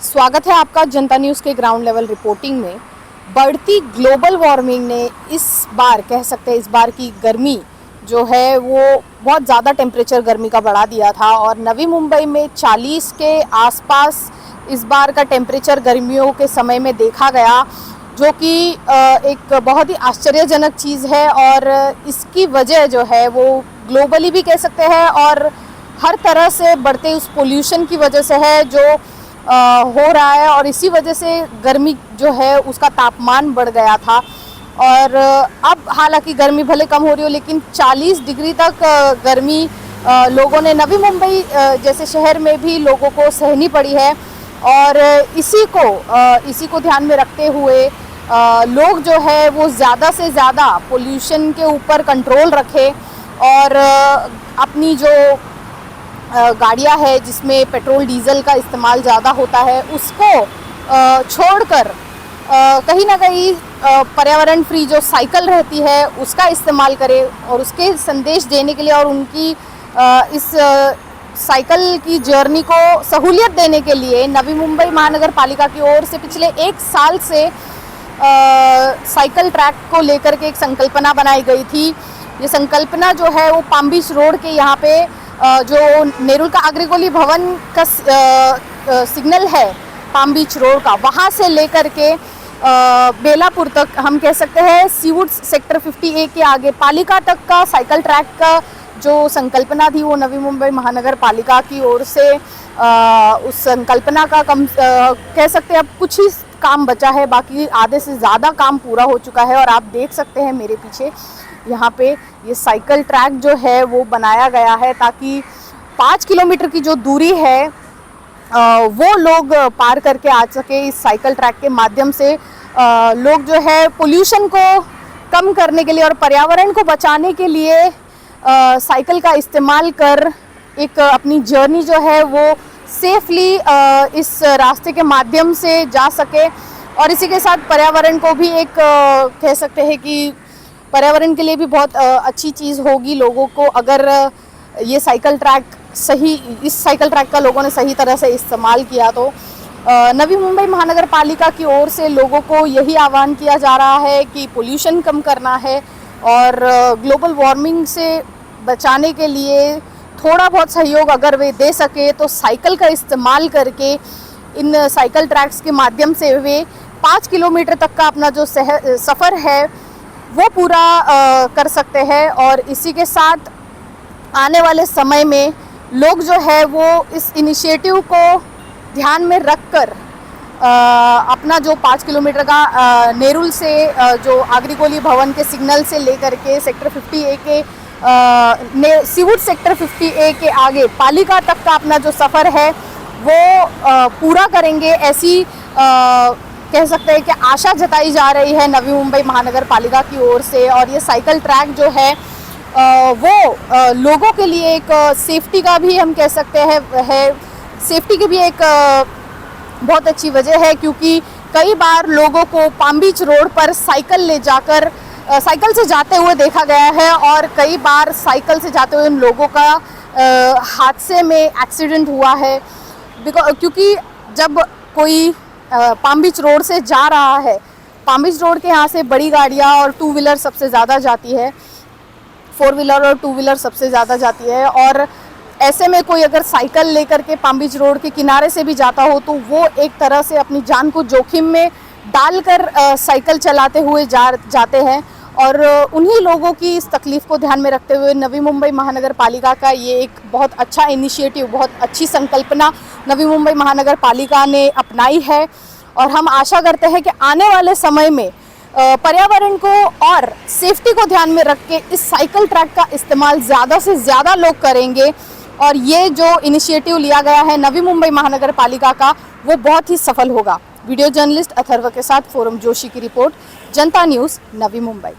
स्वागत है आपका जनता न्यूज़ के ग्राउंड लेवल रिपोर्टिंग में। बढ़ती ग्लोबल वार्मिंग ने इस बार कह सकते हैं इस बार की गर्मी जो है वो बहुत ज़्यादा टेम्परेचर गर्मी का बढ़ा दिया था और नवी मुंबई में 40 के आसपास इस बार का टेम्परेचर गर्मियों के समय में देखा गया, जो कि एक बहुत ही आश्चर्यजनक चीज़ है। और इसकी वजह जो है वो ग्लोबली भी कह सकते हैं और हर तरह से बढ़ते उस पोल्यूशन की वजह से है जो हो रहा है, और इसी वजह से गर्मी जो है उसका तापमान बढ़ गया था। और अब हालांकि गर्मी भले कम हो रही हो, लेकिन 40 डिग्री तक गर्मी लोगों ने नवी मुंबई जैसे शहर में भी लोगों को सहनी पड़ी है। और इसी को ध्यान में रखते हुए लोग जो है वो ज़्यादा से ज़्यादा पोल्यूशन के ऊपर कंट्रोल रखें और अपनी जो गाड़ियाँ है जिसमें पेट्रोल डीजल का इस्तेमाल ज़्यादा होता है उसको छोड़कर कहीं ना कहीं पर्यावरण फ्री जो साइकिल रहती है उसका इस्तेमाल करें। और उसके संदेश देने के लिए और उनकी इस साइकिल की जर्नी को सहूलियत देने के लिए नवी मुंबई महानगर पालिका की ओर से पिछले 1 साल से साइकिल ट्रैक को लेकर के एक संकल्पना बनाई गई थी। ये संकल्पना जो है वो पाम बीच रोड के यहाँ पे जो नेरुल का अग्रिकोली भवन का सिग्नल है पाम बीच रोड का, वहाँ से लेकर के बेलापुर तक हम कह सकते हैं सीवुड सेक्टर 50A के आगे पालिका तक का साइकिल ट्रैक का जो संकल्पना थी वो नवी मुंबई महानगर पालिका की ओर से उस संकल्पना का कह सकते हैं अब कुछ ही काम बचा है, बाकी आधे से ज़्यादा काम पूरा हो चुका है। और आप देख सकते हैं मेरे पीछे यहाँ पे ये साइकिल ट्रैक जो है वो बनाया गया है ताकि 5 किलोमीटर की जो दूरी है वो लोग पार करके आ सके। इस साइकिल ट्रैक के माध्यम से लोग जो है पोल्यूशन को कम करने के लिए और पर्यावरण को बचाने के लिए साइकिल का इस्तेमाल कर एक अपनी जर्नी जो है वो सेफली इस रास्ते के माध्यम से जा सके। और इसी के साथ पर्यावरण को भी एक कह सकते हैं कि पर्यावरण के लिए भी बहुत अच्छी चीज़ होगी लोगों को अगर ये साइकिल ट्रैक इस साइकिल ट्रैक का लोगों ने सही तरह से इस्तेमाल किया। तो नवी मुंबई महानगर पालिका की ओर से लोगों को यही आह्वान किया जा रहा है कि पोल्यूशन कम करना है और ग्लोबल वार्मिंग से बचाने के लिए थोड़ा बहुत सहयोग अगर वे दे सके तो साइकिल का इस्तेमाल करके इन साइकिल ट्रैक्स के माध्यम से वे 5 किलोमीटर तक का अपना जो सफ़र है वो पूरा कर सकते हैं। और इसी के साथ आने वाले समय में लोग जो है वो इस इनिशिएटिव को ध्यान में रखकर अपना जो 5 किलोमीटर का नेरुल से जो अग्रिकोली भवन के सिग्नल से लेकर के सेक्टर 50A के सीवुड सेक्टर 50A के आगे पालिका तक का अपना जो सफ़र है वो पूरा करेंगे, ऐसी कह सकते हैं कि आशा जताई जा रही है नवी मुंबई महानगर पालिका की ओर से। और ये साइकिल ट्रैक जो है वो लोगों के लिए एक सेफ्टी का भी हम कह सकते हैं सेफ्टी की भी एक बहुत अच्छी वजह है, क्योंकि कई बार लोगों को पाम बीच रोड पर साइकिल ले जाकर साइकिल से जाते हुए देखा गया है और कई बार साइकिल से जाते हुए उन लोगों का हादसे में एक्सीडेंट हुआ है। क्योंकि जब कोई पाम बीच रोड से जा रहा है, पाम बीच रोड के यहाँ से बड़ी गाड़ियाँ और 2 व्हीलर सबसे ज़्यादा जाती है, 4 व्हीलर और 2 व्हीलर सबसे ज़्यादा जाती है। और ऐसे में कोई अगर साइकिल लेकर के पाम बीच रोड के किनारे से भी जाता हो तो वो एक तरह से अपनी जान को जोखिम में डालकर साइकिल चलाते हुए जाते हैं। और उन्हीं लोगों की इस तकलीफ़ को ध्यान में रखते हुए नवी मुंबई महानगर पालिका का ये एक बहुत अच्छा इनिशिएटिव, बहुत अच्छी संकल्पना नवी मुंबई महानगर पालिका ने अपनाई है। और हम आशा करते हैं कि आने वाले समय में पर्यावरण को और सेफ्टी को ध्यान में रख के इस साइकिल ट्रैक का इस्तेमाल ज़्यादा से ज़्यादा लोग करेंगे और ये जो इनिशिएटिव लिया गया है नवी मुंबई महानगर पालिका का वो बहुत ही सफल होगा। वीडियो जर्नलिस्ट अथर्व के साथ फोरम जोशी की रिपोर्ट, जनता न्यूज़, नवी मुंबई।